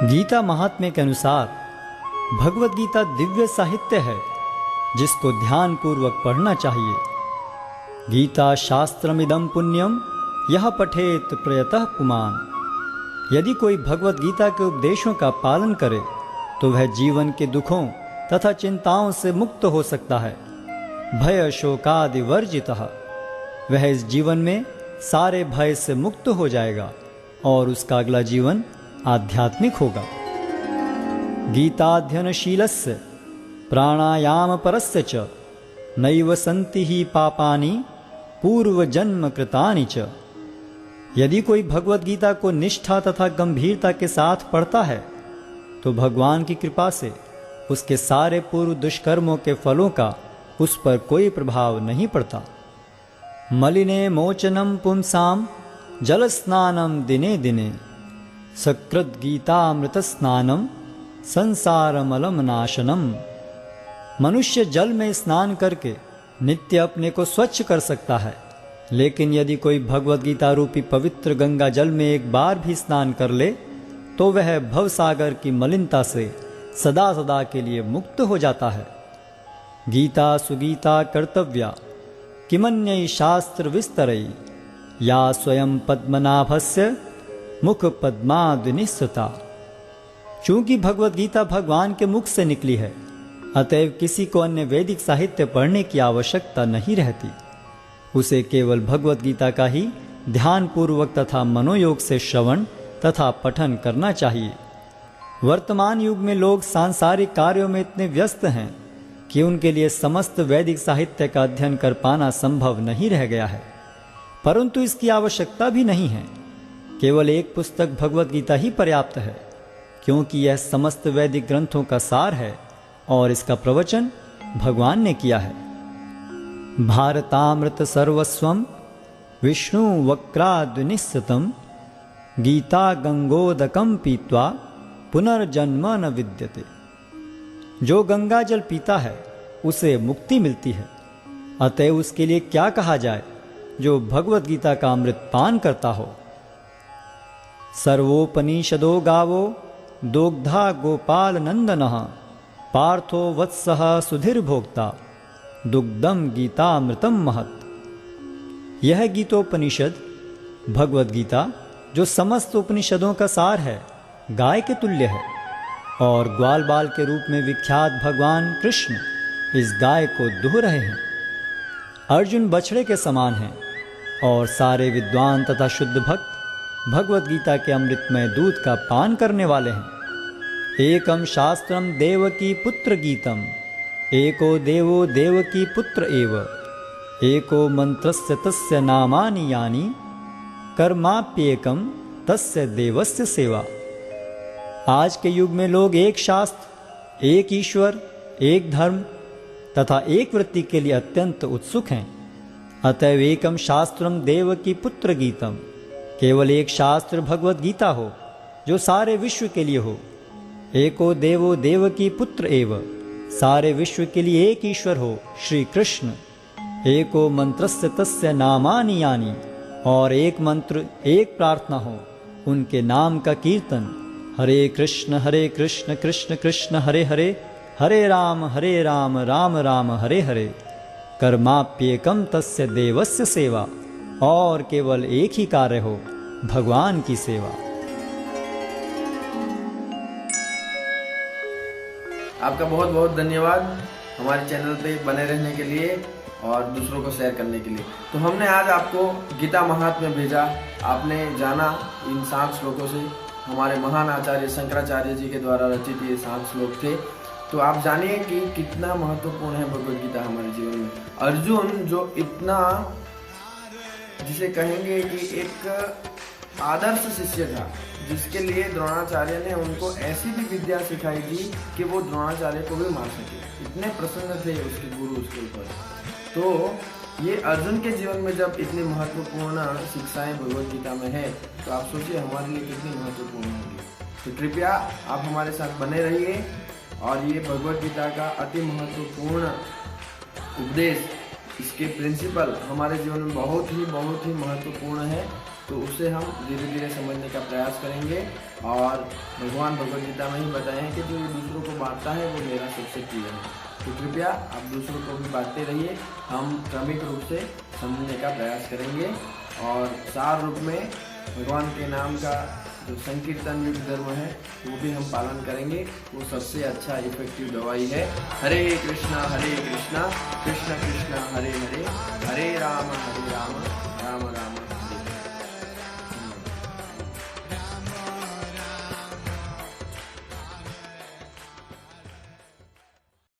गीता महात्म्य के अनुसार भगवत गीता दिव्य साहित्य है जिसको ध्यान पूर्वक पढ़ना चाहिए। गीता शास्त्रमिदं पुण्यम यह पठेत प्रयतः पुमान। यदि कोई भगवत गीता के उपदेशों का पालन करे तो वह जीवन के दुखों तथा चिंताओं से मुक्त हो सकता है। भय शोकादि वर्जितः, वह इस जीवन में सारे भय से मुक्त हो जाएगा और उसका अगला जीवन आध्यात्मिक होगा। गीताध्ययनशीलस्य प्राणायाम परस्य च नैव सन्ति ही पापानि पूर्व जन्म कृतानि च। यदि कोई भगवत गीता को निष्ठा तथा गंभीरता के साथ पढ़ता है तो भगवान की कृपा से उसके सारे पूर्व दुष्कर्मों के फलों का उस पर कोई प्रभाव नहीं पड़ता। मलिने मोचनम पुंसाम जल स्नानम दिने दिने सकृत गीतामृत स्नानम संसारमलम नाशनम। मनुष्य जल में स्नान करके नित्य अपने को स्वच्छ कर सकता है, लेकिन यदि कोई भगवत गीता रूपी पवित्र गंगा जल में एक बार भी स्नान कर ले तो वह भवसागर की मलिनता से सदा सदा के लिए मुक्त हो जाता है। गीता सुगीता कर्तव्या किमन्यै शास्त्र विस्तरै या स्वयं पद्मनाभस्य मुख पद्माद्निस्सता। चूंकि भगवत गीता भगवान के मुख से निकली है, अतएव किसी को अन्य वैदिक साहित्य पढ़ने की आवश्यकता नहीं रहती। उसे केवल भगवत गीता का ही ध्यान पूर्वक तथा मनोयोग से श्रवण तथा पठन करना चाहिए। वर्तमान युग में लोग सांसारिक कार्यों में इतने व्यस्त हैं कि उनके लिए समस्त वैदिक साहित्य का अध्ययन कर पाना संभव नहीं रह गया है, परंतु इसकी आवश्यकता भी नहीं है। केवल एक पुस्तक भगवत गीता ही पर्याप्त है, क्योंकि यह समस्त वैदिक ग्रंथों का सार है और इसका प्रवचन भगवान ने किया है। भारतामृत सर्वस्वम विष्णु वक्राद्निस्सतम गीता गंगोदकम पीत्वा पुनर्जन्म न विद्यते। जो गंगा जल पीता है उसे मुक्ति मिलती है, अतएव उसके लिए क्या कहा जाए जो भगवत गीता का अमृत पान करता हो। सर्वोपनिषदो गावो दोग्धा गोपाल नंदनः पार्थो वत्सः सुधीर्भोक्ता दुग्धम गीतामृतम महत्। यह गीतोपनिषद भगवत गीता जो समस्त उपनिषदों का सार है, गाय के तुल्य है और ग्वाल बाल के रूप में विख्यात भगवान कृष्ण इस गाय को दुह रहे हैं। अर्जुन बछड़े के समान हैं और सारे विद्वान तथा शुद्ध भक्त भगवत गीता के अमृतमय दूध का पान करने वाले हैं। एकम शास्त्रम देवकी पुत्र गीतम एको देवो देवकी पुत्र एव एको मंत्रस्य तस्य नामानि यानि कर्माप्येकम तस्य देवस्य सेवा। आज के युग में लोग एक शास्त्र, एक ईश्वर, एक धर्म तथा एक वृत्ति के लिए अत्यंत उत्सुक हैं। अतएव एकम शास्त्रम देवकी पुत्र गीतम, केवल एक शास्त्र भगवत गीता हो जो सारे विश्व के लिए हो। एको देवो देवकी पुत्र एव, सारे विश्व के लिए एक ईश्वर हो श्री कृष्ण। एको मंत्रस्य तस्य नामानि यानि, और एक मंत्र एक प्रार्थना हो, उनके नाम का कीर्तन। हरे कृष्ण कृष्ण कृष्ण हरे हरे, हरे राम राम राम हरे हरे। कर्माप्येकम तस्य देवस्य सेवा, और केवल एक ही कार्य हो, भगवान की सेवा। आपका बहुत बहुत धन्यवाद हमारे चैनल पे बने रहने के लिए और दूसरों को शेयर करने के लिए। तो हमने आज आपको गीता महात्म्य भेजा, आपने जाना इन 7 श्लोकों से। हमारे महान आचार्य शंकराचार्य जी के द्वारा रचित ये 7 श्लोक थे। तो आप जानिए कि कितना महत्वपूर्ण है भगवत गीता हमारे जीवन में। अर्जुन जो इतना, जिसे कहेंगे कि एक आदर्श शिष्य था, जिसके लिए द्रोणाचार्य ने उनको ऐसी भी विद्या सिखाई थी कि वो द्रोणाचार्य को भी मार सके। इतने प्रसन्न थे उसके गुरु उसके ऊपर। तो ये अर्जुन के जीवन में जब इतनी महत्वपूर्ण शिक्षाएं भगवत गीता में है, तो आप सोचिए हमारे लिए कितनी महत्वपूर्ण होगी। तो कृपया आप हमारे साथ बने रहिए और ये भगवत गीता का अति महत्वपूर्ण उपदेश, इसके प्रिंसिपल हमारे जीवन में बहुत ही महत्वपूर्ण है। तो उसे हम धीरे धीरे समझने का प्रयास करेंगे। और भगवान भगवद गीता में ही बताए हैं कि जो दूसरों को बांटता है वो मेरा सबसे प्रिय है। तो कृपया आप दूसरों को भी बांटते रहिए। हम क्रमिक रूप से समझने का प्रयास करेंगे और सार रूप में भगवान के नाम का जो संकीर्तन युक्त धर्म है वो भी हम पालन करेंगे। वो सबसे अच्छा इफेक्टिव दवाई है। हरे कृष्णा कृष्ण कृष्ण हरे हरे, हरे राम राम राम